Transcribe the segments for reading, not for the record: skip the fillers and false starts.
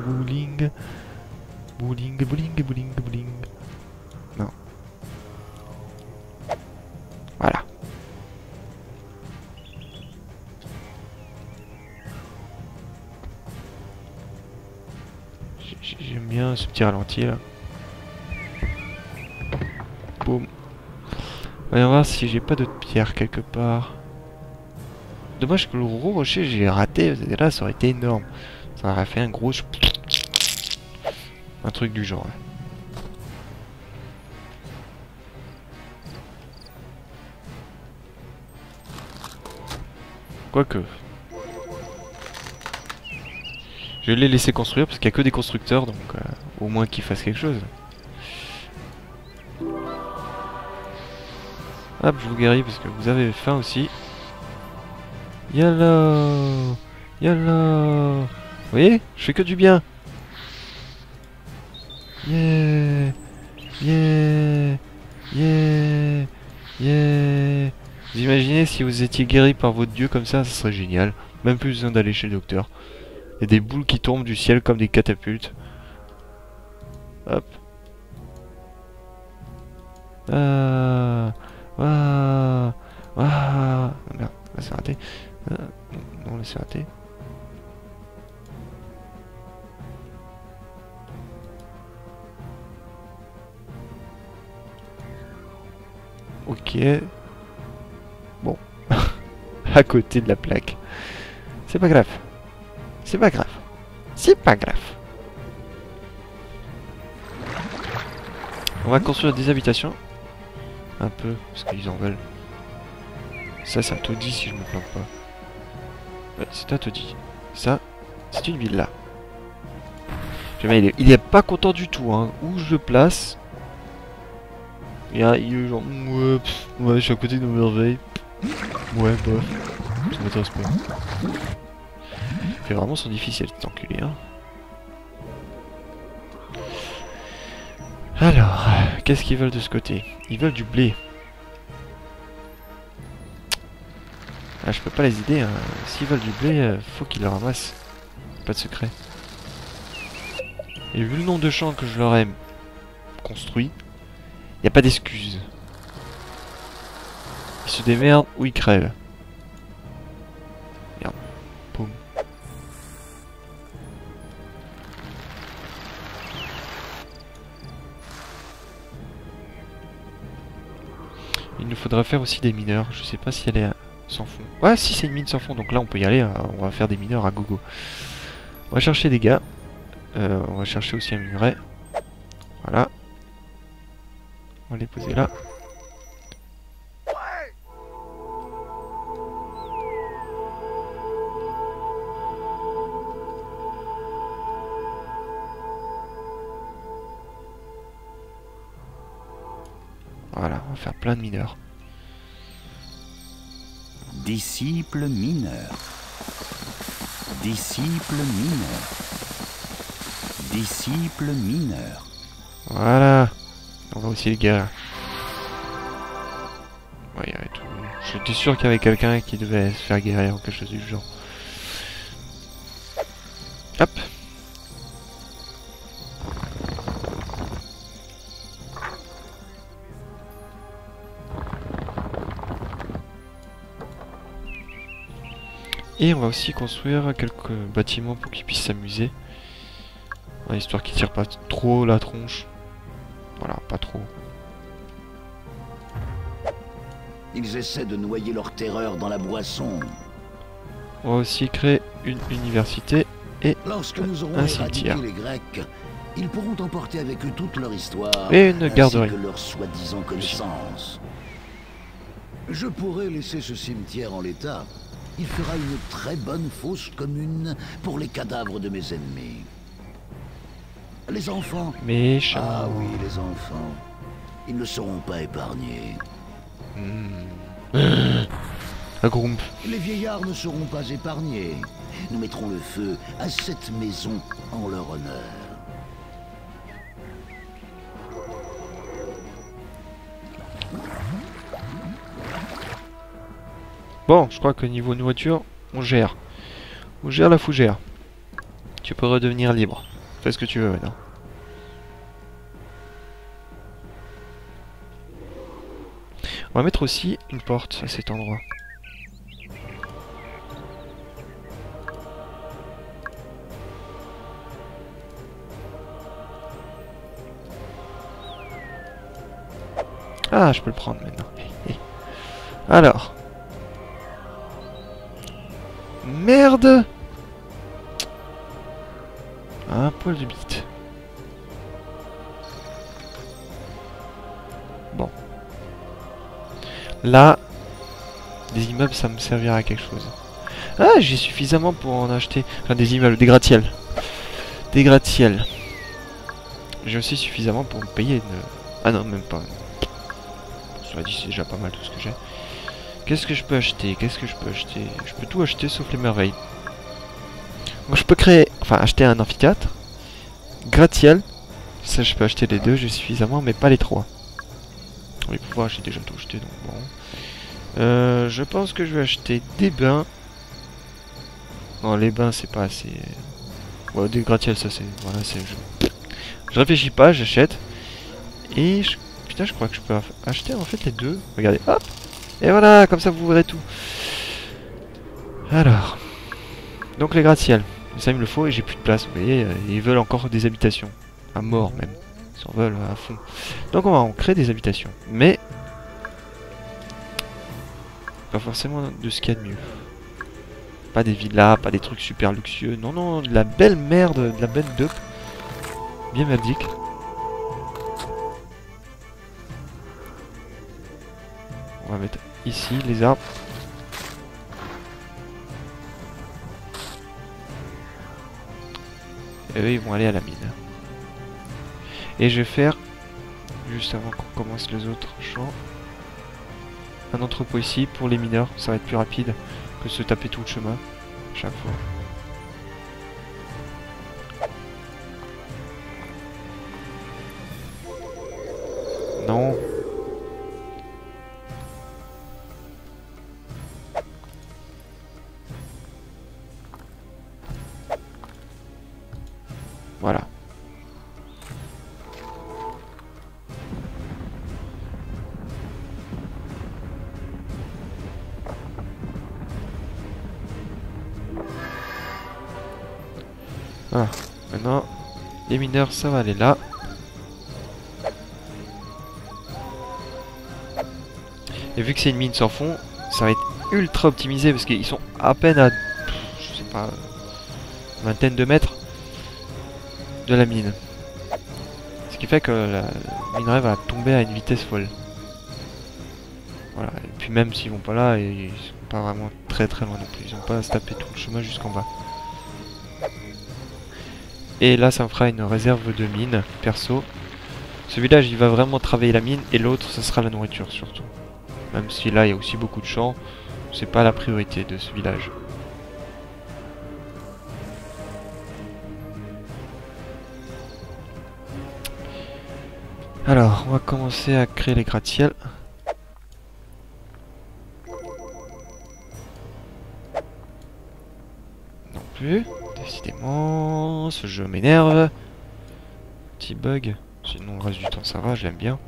Bowling. Bowling, bowling, bowling, bowling. Non. Voilà. J'aime bien ce petit ralenti là. Boum. Voyons voir si j'ai pas d'autres pierres quelque part. Dommage que le gros rocher j'ai raté. Là ça aurait été énorme. Ça aurait fait un gros... Un truc du genre. Quoique. Je vais les laisser construire parce qu'il n'y a que des constructeurs. Donc au moins qu'ils fassent quelque chose. Hop, je vous guéris parce que vous avez faim aussi. Yalla, yalla. Vous voyez, je fais que du bien. Yeah, yeah, yeah, yeah. Vous imaginez si vous étiez guéri par votre dieu comme ça serait génial. Même plus besoin d'aller chez le docteur. Il y a des boules qui tombent du ciel comme des catapultes. Hop. Ah, ah, ah. Merde, là c'est raté. Non, là c'est raté. Ok. Bon. À côté de la plaque. C'est pas grave. C'est pas grave. C'est pas grave. On va construire des habitations. Un peu, parce qu'ils en veulent. Ça, c'est un taudis si je me plante pas. Ouais, c'est un taudis. Ça, c'est une villa. Il est pas content du tout, hein. Où je le place. Il est genre, ouais, ouais, je suis à côté de merveille. Ouais, bof. Ça m'intéresse pas. Il fait vraiment son difficile, cet enculé, hein. Alors, qu'est-ce qu'ils veulent de ce côté? Ils veulent du blé. Ah, je peux pas les aider, hein. S'ils veulent du blé, faut qu'ils le ramassent. Pas de secret. Et vu le nombre de champs que je leur ai construit, y a pas d'excuse. Ils se démerdent ou ils crèvent. Merde. Boum. Il nous faudra faire aussi des mineurs. Je sais pas si elle est sans fond. Ouais, si c'est une mine sans fond, donc là on peut y aller. On va faire des mineurs à gogo. On va chercher des gars. On va chercher aussi un minerai. Voilà. On va les poser là. Voilà, on va faire plein de mineurs. Disciple mineur. Disciple mineur. Disciple mineur. Voilà. On va aussi les gars. Ouais, il y avait tout. J'étais sûr qu'il y avait quelqu'un qui devait se faire guérir ou quelque chose du genre. Hop. Et on va aussi construire quelques bâtiments pour qu'ils puissent s'amuser. Histoire qu'ils tirent pas trop la tronche. Voilà, pas trop. Ils essaient de noyer leur terreur dans la boisson. On va aussi créer une université et Lorsque nous aurons un éradiqué cimetière. les Grecs, ils pourront emporter avec eux toute leur histoire Et une ainsi garderie. que leurs soi-disant connaissances. Je pourrais laisser ce cimetière en l'état. Il fera une très bonne fosse commune pour les cadavres de mes ennemis. Les enfants. Méchant. Ah oui, les enfants. Ils ne seront pas épargnés. Un groupe. Les vieillards ne seront pas épargnés. Nous mettrons le feu à cette maison en leur honneur. Bon, je crois que niveau nourriture, on gère. On gère la fougère. Tu peux redevenir libre. Fais ce que tu veux maintenant. On va mettre aussi une porte à cet endroit. Ah, je peux le prendre maintenant. Alors. Merde! Un poil de bite. Bon. Là, des immeubles, ça me servira à quelque chose. Ah, j'ai suffisamment pour en acheter. Enfin, des immeubles, des gratte-ciels. Des gratte-ciels. J'ai aussi suffisamment pour me payer une... Ah non, même pas. Cela dit, c'est déjà pas mal tout ce que j'ai. Qu'est-ce que je peux acheter? Qu'est-ce que je peux acheter? Je peux tout acheter sauf les merveilles. Moi, je peux créer... Enfin, acheter un amphithéâtre. Gratte-ciel. Ça, je peux acheter les deux, j'ai suffisamment, mais pas les trois. Oui, pour voir, j'ai déjà tout acheté, donc bon. Je pense que je vais acheter des bains. Non, les bains, c'est pas assez... Ouais, des gratte-ciel, ça, c'est... Voilà, c'est... Je réfléchis pas, j'achète. Et... Putain, je crois que je peux acheter, en fait, les deux. Regardez, hop. Et voilà, comme ça, vous verrez tout. Alors... Donc, les gratte-ciel. Ça, il me le faut et j'ai plus de place. Vous voyez, ils veulent encore des habitations. À mort, même. Ils en veulent à fond. Donc, on va en créer des habitations. Mais... pas forcément de ce qu'il y a de mieux. Pas des villas, pas des trucs super luxueux. Non, non, de la belle merde, de la belle dope. Bien merdique. On va mettre ici les arbres. Et eux, ils vont aller à la mine. Et je vais faire, juste avant qu'on commence les autres champs, un entrepôt ici pour les mineurs. Ça va être plus rapide que se taper tout le chemin à chaque fois. Non. Voilà. Voilà. Maintenant, les mineurs, ça va aller là. Et vu que c'est une mine sans fond, ça va être ultra optimisé parce qu'ils sont à peine à, je sais pas, une vingtaine de mètres de la mine. Ce qui fait que la minerai va tomber à une vitesse folle. Voilà, et puis même s'ils vont pas là, ils sont pas vraiment très loin non plus. Ils ont pas à se taper tout le chemin jusqu'en bas. Et là, ça me fera une réserve de mine, perso. Ce village, il va vraiment travailler la mine, et l'autre, ce sera la nourriture surtout. Même si là, il y a aussi beaucoup de champs, c'est pas la priorité de ce village. Alors, on va commencer à créer les gratte-ciel. Non plus. Décidément, ce jeu m'énerve. Petit bug. Sinon, le reste du temps, ça va, je l'aime bien.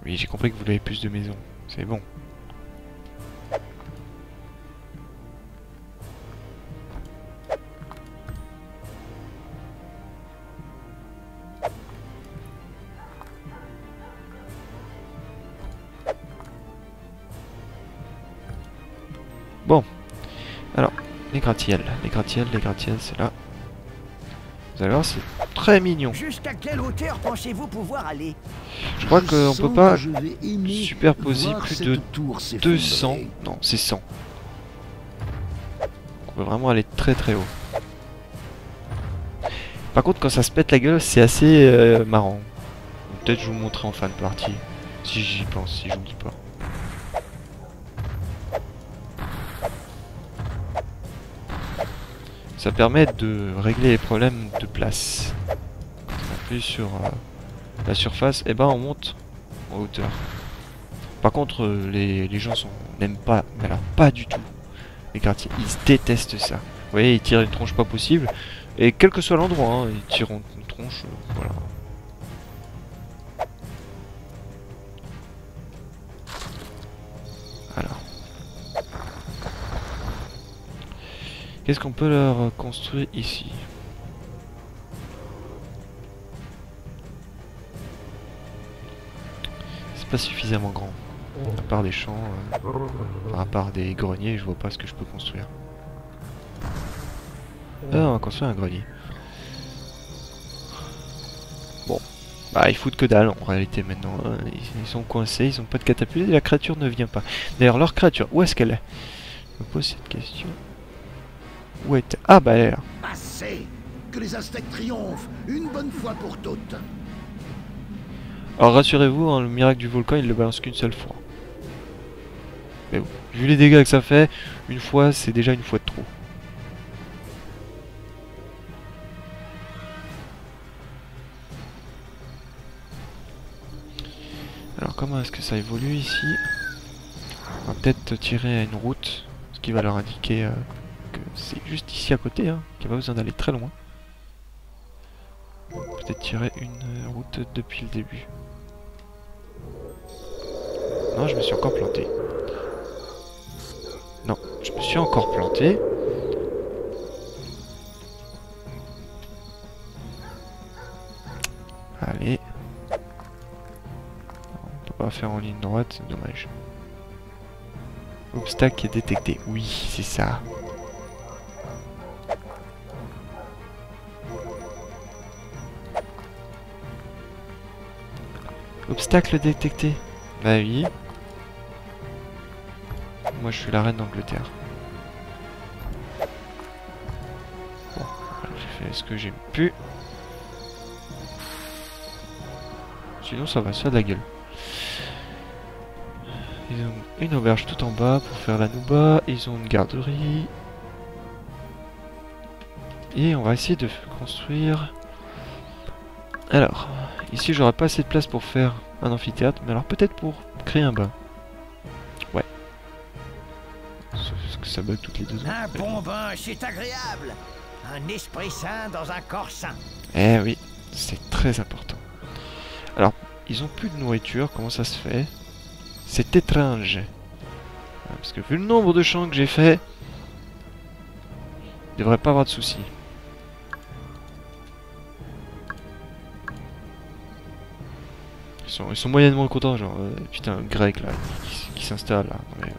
Oui, j'ai compris que vous voulez plus de maisons. C'est bon. Bon, alors, les gratte-ciel, c'est là. Vous allez voir, c'est très mignon. Jusqu'à quelle hauteur pensez-vous pouvoir aller? Je crois qu'on peut pas superposer superposer plus de 200. Non, c'est 100. On peut vraiment aller très haut. Par contre, quand ça se pète la gueule, c'est assez marrant. Peut-être je vous montrerai en fin de partie. Si j'y pense, si j'oublie pas. Ça permet de régler les problèmes de place. Quand on appuie sur la surface, et ben on monte en hauteur. Par contre, les gens n'aiment pas, mais alors pas du tout, les gratte-ciels. Ils détestent ça. Vous voyez, ils tirent une tronche pas possible. Et quel que soit l'endroit, hein, ils tirent une tronche, voilà. Alors. Qu'est-ce qu'on peut leur construire ici? C'est pas suffisamment grand. À part des champs, à part des greniers, je vois pas ce que je peux construire. Ah, on va construire un grenier. Bon. Bah, ils foutent que dalle en réalité maintenant. Hein. Ils sont coincés, ils ont pas de catapulte et la créature ne vient pas. D'ailleurs, leur créature, où est-ce qu'elle est? Je me pose cette question. Où est-elle? Ah, bah elle est là. Assez! Que les Aztèques triomphent, une bonne fois pour toutes. Alors rassurez-vous, hein, le miracle du volcan, il le balance qu'une seule fois. Mais bon, vu les dégâts que ça fait, une fois, c'est déjà une fois de trop. Alors comment est-ce que ça évolue ici? On va peut-être tirer une route, ce qui va leur indiquer que c'est juste ici à côté, hein, qu'il n'y a pas besoin d'aller très loin. Peut-être tirer une route depuis le début. Non, je me suis encore planté. Non, je me suis encore planté. Allez. On peut pas faire en ligne droite, c'est dommage. Obstacle est détecté. Oui, c'est ça. Obstacle détecté. Bah oui. Moi je suis la reine d'Angleterre. Bon, j'ai fait ce que j'ai pu. Sinon ça va se faire de la gueule. Ils ont une auberge tout en bas pour faire la nouba. Ils ont une garderie. Et on va essayer de construire... Alors, ici j'aurais pas assez de place pour faire un amphithéâtre, mais alors peut-être pour créer un bain. Ouais. Sauf que ça bug toutes les 2 secondes. Un bon bain, c'est agréable. Un esprit sain dans un corps sain. Eh oui, c'est très important. Alors, ils ont plus de nourriture, comment ça se fait? C'est étrange. Parce que vu le nombre de champs que j'ai fait, il devrait pas avoir de soucis. Ils sont moyennement contents, genre, putain, grec là, qui s'installe là. Non, mais,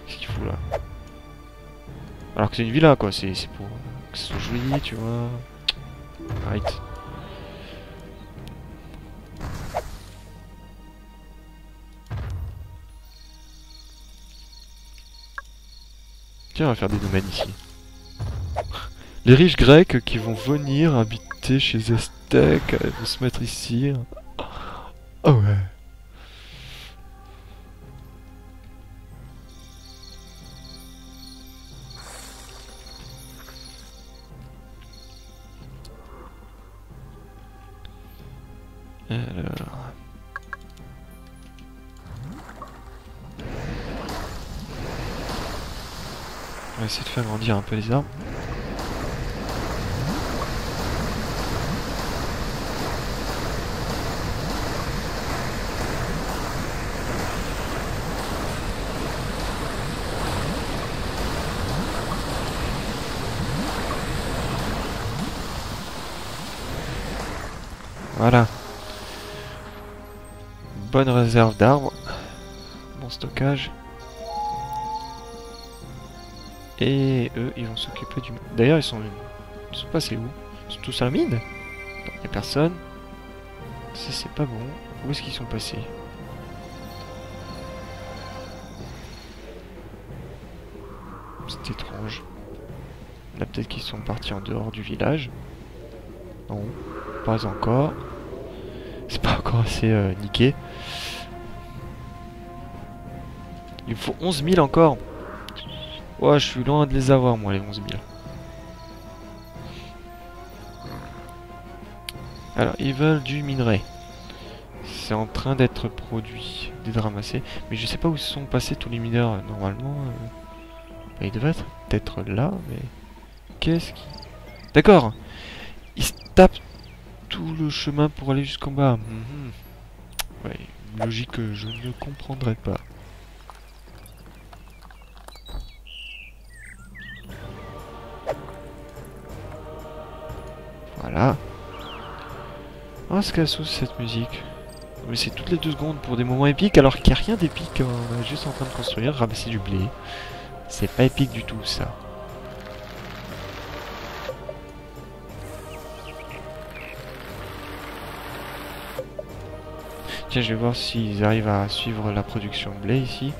qu'est-ce qu'il fout là? Alors que c'est une villa quoi, c'est pour que ce soit joli, tu vois. Right. Tiens, on va faire des domaines ici. Les riches grecs qui vont venir habiter chez les Aztèques, vont se mettre ici. Oh ouais. Alors... on va essayer de faire grandir un peu les arbres. Voilà. Bonne réserve d'arbres. Bon stockage. Et eux, ils vont s'occuper du... D'ailleurs, ils sont passés où? Ils sont tous à la mine? Il n'y a personne. Ça, c'est pas bon. Où est-ce qu'ils sont passés? C'est étrange. Là, peut-être qu'ils sont partis en dehors du village. Non, pas encore. C'est pas encore assez niqué. Il me faut 11 000 encore. Ouais, je suis loin de les avoir, moi, les 11 000. Alors, ils veulent du minerai. c'est en train d'être produit, d'être ramassé. Mais je sais pas où sont passés tous les mineurs. Normalement, bah, ils devraient être peut-être là, mais... Qu'est-ce qui... D'accord. Ils se tapent tout le chemin pour aller jusqu'en bas. Ouais, une logique que je ne comprendrai pas. Voilà. Oh, ce qu'elle sauce cette musique. Mais c'est toutes les 2 secondes pour des moments épiques alors qu'il n'y a rien d'épique. On est juste en train de construire, ramasser du blé. C'est pas épique du tout ça. Tiens, je vais voir s'ils arrivent à suivre la production de blé ici.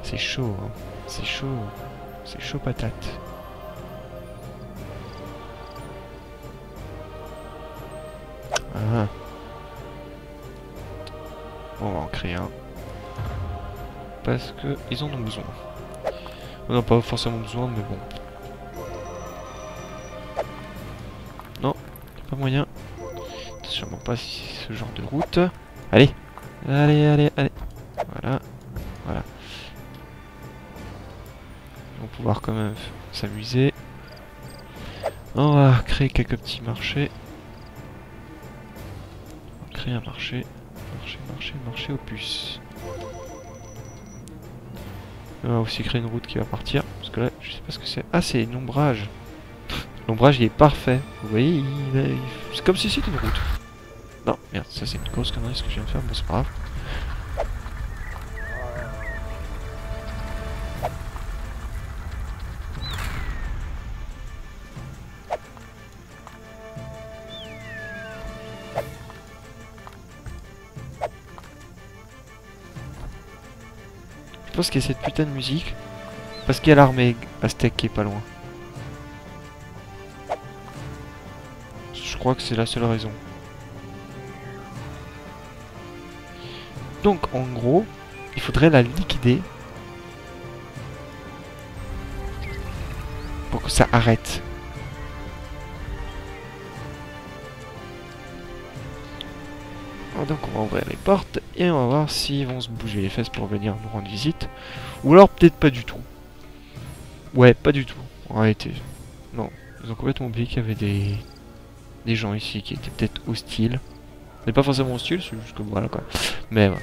C'est chaud, hein. C'est chaud. C'est chaud patate. Ah. On va en créer un. Parce que ils en ont besoin. On n'a pas forcément besoin, mais bon. Non, pas moyen. Sûrement pas ce genre de route. Allez, allez, allez, allez. Voilà, voilà. On va pouvoir quand même s'amuser. On va créer quelques petits marchés. On va créer un marché. Marché aux puces. On va aussi créer une route qui va partir. Parce que là, je sais pas ce que c'est. Ah, c'est l'ombrage. L'ombrage, il est parfait. Vous voyez, c'est comme si c'était une route. Non, merde, ça c'est une grosse connerie ce que je viens de faire. Bon, c'est pas grave. Je pense qu'il y a cette putain de musique. Parce qu'il y a l'armée aztèque qui est pas loin. Je crois que c'est la seule raison. Donc en gros, il faudrait la liquider. Pour que ça arrête. Donc on va ouvrir les portes et on va voir s'ils vont se bouger les fesses pour venir nous rendre visite. Ou alors peut-être pas du tout. Ouais, pas du tout. En réalité. Non, ils ont complètement oublié qu'il y avait des gens ici qui étaient peut-être hostiles. Mais pas forcément hostiles, c'est juste que voilà quoi. Mais voilà.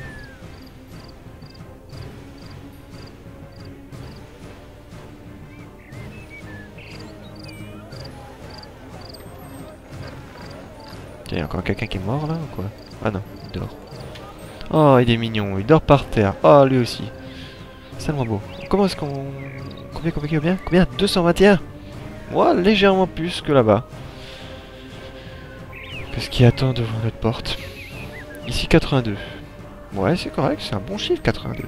Il y a encore quelqu'un qui est mort là ou quoi? Ah non, il dort. Oh, il est mignon, il dort par terre. Oh, lui aussi. C'est tellement beau. Comment est-ce qu'on... Combien 221. Moi, légèrement plus que là-bas. Qu'est-ce qui attend devant notre porte? Ici, 82. Ouais, c'est correct, c'est un bon chiffre, 82.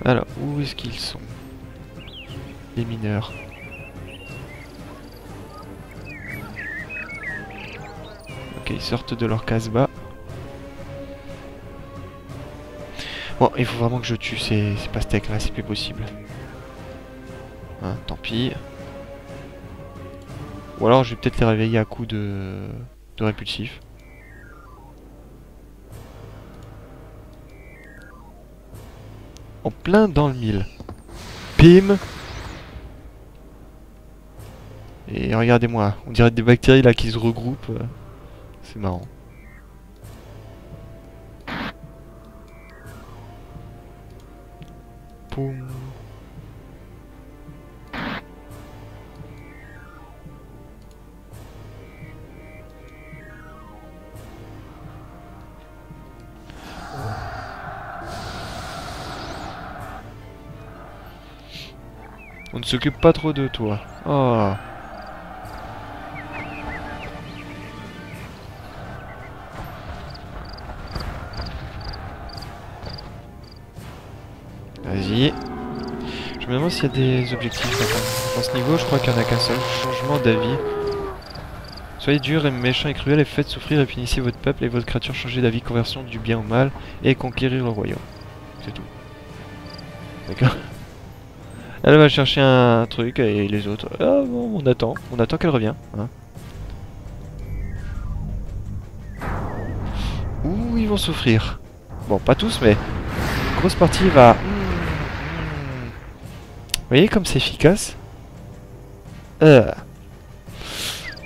Alors, où est-ce qu'ils sont? Les mineurs. Ok, ils sortent de leur casse-bas. Bon, il faut vraiment que je tue ces pastèques là, c'est plus possible. Hein, tant pis. Ou alors je vais peut-être les réveiller à coups de répulsif. En plein dans le mille. Bim. Et regardez-moi, on dirait des bactéries là qui se regroupent. C'est marrant. Poum. On ne s'occupe pas trop de toi. Oh. Vas-y. Je me demande s'il y a des objectifs dans ce niveau. Je crois qu'il n'y en a qu'un seul. Changement d'avis. Soyez dur et méchant et cruel et faites souffrir et punissez votre peuple et votre créature. Changez d'avis, conversion du bien au mal et conquérir le royaume. C'est tout. D'accord. Elle va chercher un truc et les autres... Ah bon, on attend qu'elle revienne. Hein. Ouh, ils vont souffrir. Bon, pas tous, mais... Une grosse partie va... Vous voyez comme c'est efficace?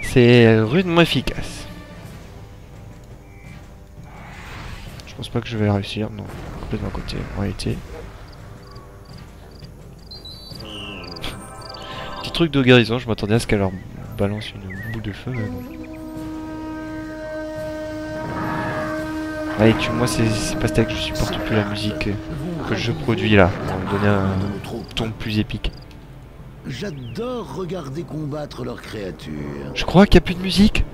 C'est rudement efficace. Je pense pas que je vais réussir, non. Complètement à côté, en réalité. Petit truc de guérison, je m'attendais à ce qu'elle leur balance une boule de feu, mais bon. Allez, moi c'est pas que je supporte plus la musique que je produis là, pour me donner un ton plus épique. J'adore regarder combattre leurs créatures. Je crois qu'il n'y a plus de musique.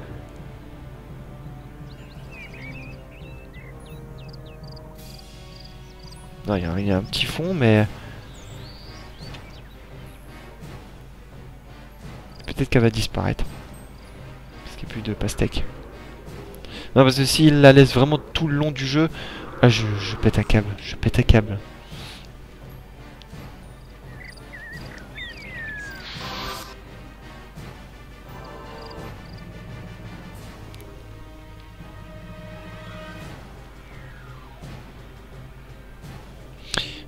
Non, il y a un petit fond, mais... Peut-être qu'elle va disparaître. Parce qu'il n'y a plus de pastèque. Non, parce que s'il la laisse vraiment tout le long du jeu... Ah, je pète un câble. Je pète un câble.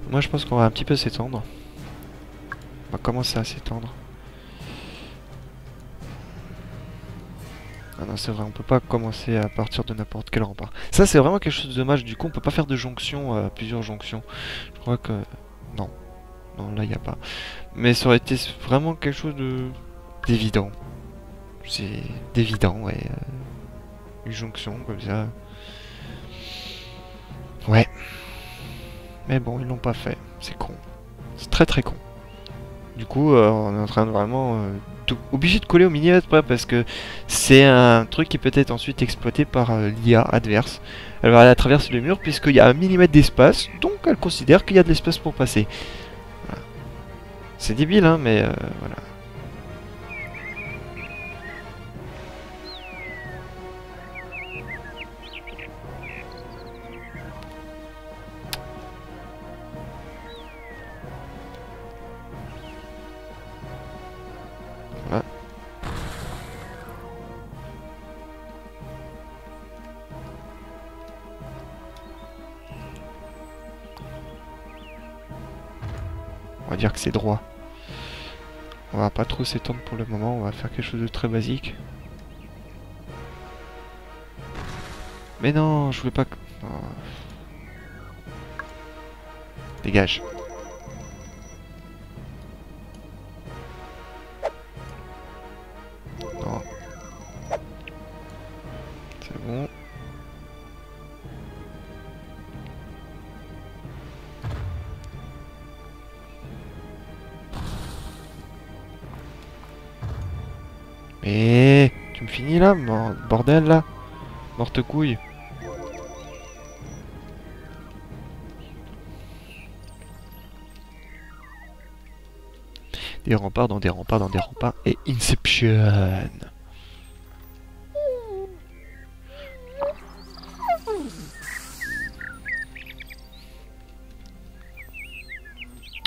Moi, je pense qu'on va un petit peu s'étendre. On va commencer à s'étendre. Ah non, c'est vrai, on peut pas commencer à partir de n'importe quel rempart. Ça, c'est vraiment quelque chose de dommage. Du coup, on peut pas faire de jonction, plusieurs jonctions. Je crois que... Non. Non, là, il n'y a pas. Mais ça aurait été vraiment quelque chose de... d'évident. C'est d'évident, ouais. Une jonction, comme ça. Ouais. Mais bon, ils l'ont pas fait. C'est con. C'est très très con. Du coup, on est en train de vraiment... obligé de coller au millimètre près parce que c'est un truc qui peut être ensuite exploité par l'IA adverse. Elle va aller traverser le mur puisqu'il y a un millimètre d'espace, donc elle considère qu'il y a de l'espace pour passer. Voilà. C'est débile, hein, mais voilà. Voilà. On va dire que c'est droit. On va pas trop s'étendre pour le moment, on va faire quelque chose de très basique. Mais non, je voulais pas que... Oh. Dégage. Non. C'est bon. Mais tu me finis là, bordel là, morte couille. Des remparts dans des remparts dans des remparts et Inception.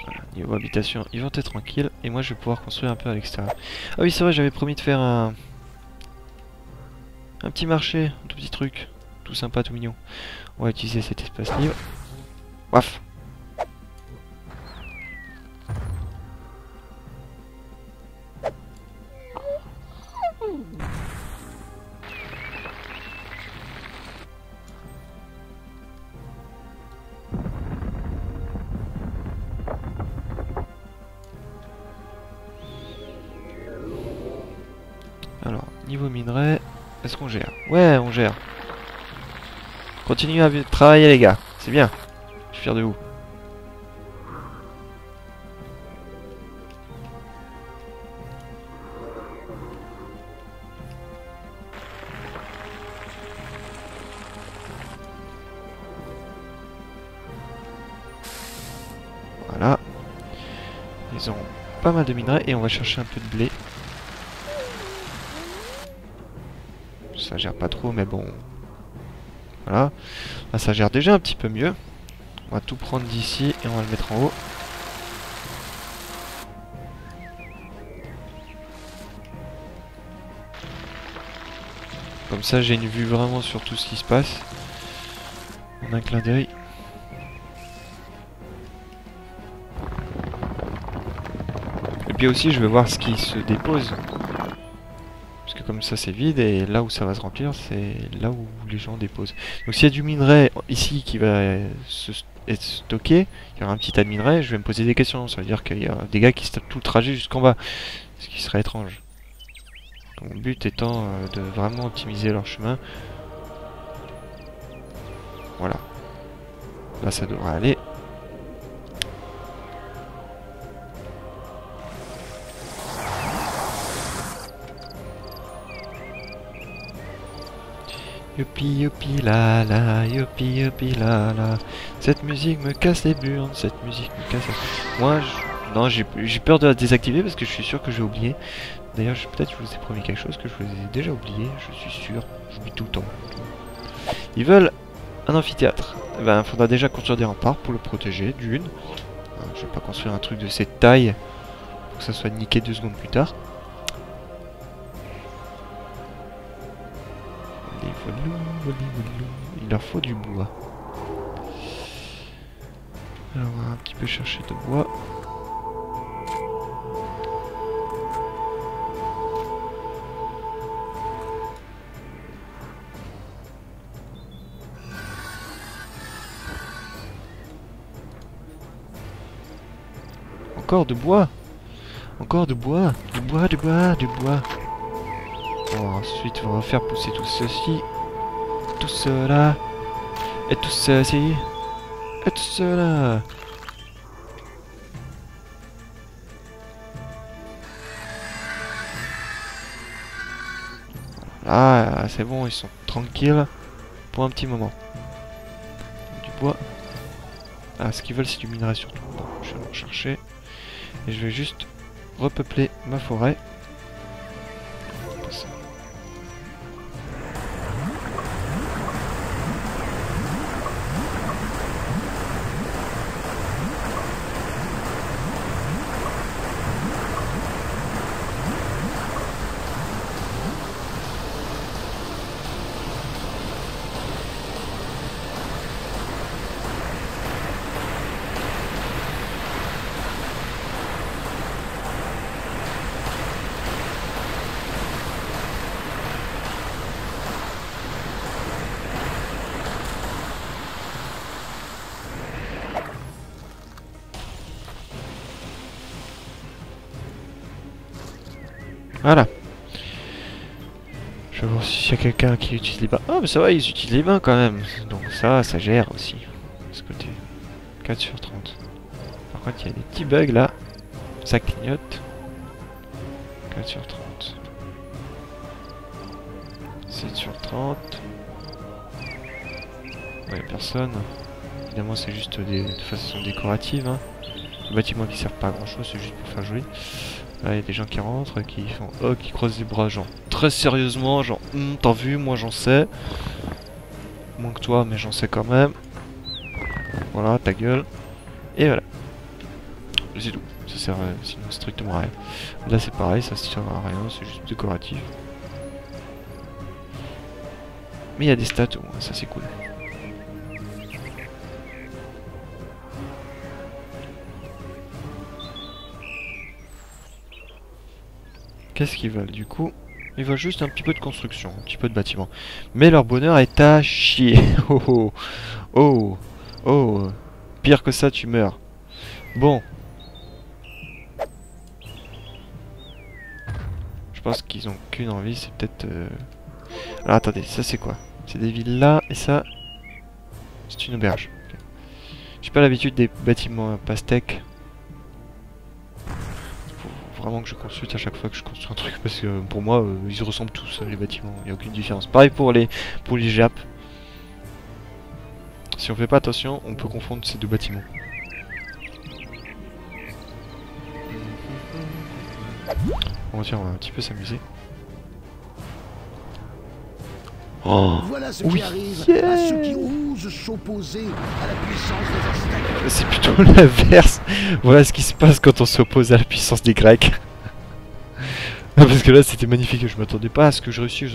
Voilà, niveau habitation, ils vont être tranquilles et moi je vais pouvoir construire un peu à l'extérieur. Ah oui, c'est vrai, j'avais promis de faire un petit marché, un tout petit truc, tout sympa, tout mignon. On va utiliser cet espace libre. Waf. Alors, niveau minerai, est-ce qu'on gère? Ouais, on gère. Continuez à travailler les gars, c'est bien. Je suis fier de vous. Voilà. Ils ont pas mal de minerais et on va chercher un peu de blé. Ça gère pas trop, mais bon. Voilà. Là, ça gère déjà un petit peu mieux. On va tout prendre d'ici et on va le mettre en haut. Comme ça j'ai une vue vraiment sur tout ce qui se passe. En un clin d'œil. Et puis aussi je vais voir ce qui se dépose. Parce que comme ça c'est vide et là où ça va se remplir c'est là où les gens déposent. Donc s'il y a du minerai ici qui va être stocké, il y aura un petit tas de minerai, je vais me poser des questions. Ça veut dire qu'il y a des gars qui se tapent tout le trajet jusqu'en bas. Ce qui serait étrange. Mon but étant de vraiment optimiser leur chemin. Voilà. Là ça devrait aller. Youpi youpi la la, youpi youpi la la. Cette musique me casse les burnes, cette musique me casse... Moi, non, j'ai peur de la désactiver parce que je suis sûr que je vais oublier. D'ailleurs, peut-être que je vous ai promis quelque chose que je vous ai déjà oublié, je suis sûr. J'oublie tout le temps. Ils veulent un amphithéâtre. Eh ben, il faudra déjà construire des remparts pour le protéger, d'une. Je vais pas construire un truc de cette taille pour que ça soit niqué 2 secondes plus tard. Il leur faut du bois. Alors on va un petit peu chercher de bois. Encore de bois. Encore de bois. Du bois, du bois, du bois. Bon, ensuite on va faire pousser tout ceci. Tout cela. Et tout ceci. Et tout cela. Ah, c'est bon, ils sont tranquilles pour un petit moment. Du bois. Ah, ce qu'ils veulent, c'est du minerai surtout. Bon, je vais en chercher. Et je vais juste repeupler ma forêt. Voilà. Je vais voir s'il y a quelqu'un qui utilise les bains. Ah, mais ça va, ils utilisent les bains quand même. Donc ça gère aussi. De ce côté. 4 sur 30. Par contre, il y a des petits bugs là. Ça clignote. 4 sur 30. 7 sur 30. Ouais, personne. Évidemment, c'est juste de façon décorative. Hein. Les bâtiments qui servent pas à grand chose, c'est juste pour faire joli. Là, il y a des gens qui rentrent, qui font oh, qui croisent les bras, genre très sérieusement, genre t'as vu, moi j'en sais. Moins que toi, mais j'en sais quand même. Voilà, ta gueule. Et voilà. C'est tout. Ça sert sinon strictement à rien. Là, c'est pareil, ça sert à rien, c'est juste décoratif. Mais il y a des stats, au moins, ça c'est cool. Qu'est-ce qu'ils veulent du coup? Ils veulent juste un petit peu de construction, un petit peu de bâtiment. Mais leur bonheur est à chier. Oh oh oh oh. Pire que ça, tu meurs. Bon. Je pense qu'ils ont qu'une envie, c'est peut-être... Alors attendez, ça c'est quoi? C'est des villas et ça... C'est une auberge. Okay. J'ai pas l'habitude des bâtiments pastèques. Vraiment que je consulte à chaque fois que je construis un truc parce que pour moi ils se ressemblent tous les bâtiments, il n'y a aucune différence. Pareil pour les Jap. Si on fait pas attention, on peut confondre ces deux bâtiments. Bon tiens, on va un petit peu s'amuser. Oh, voilà ce oui, qui arrive à ceux qui osent s'opposer à la puissance des Aztèques. C'est plutôt l'inverse. Voilà ce qui se passe quand on s'oppose à la puissance des Grecs. Parce que là c'était magnifique, je m'attendais pas à ce que je réussisse.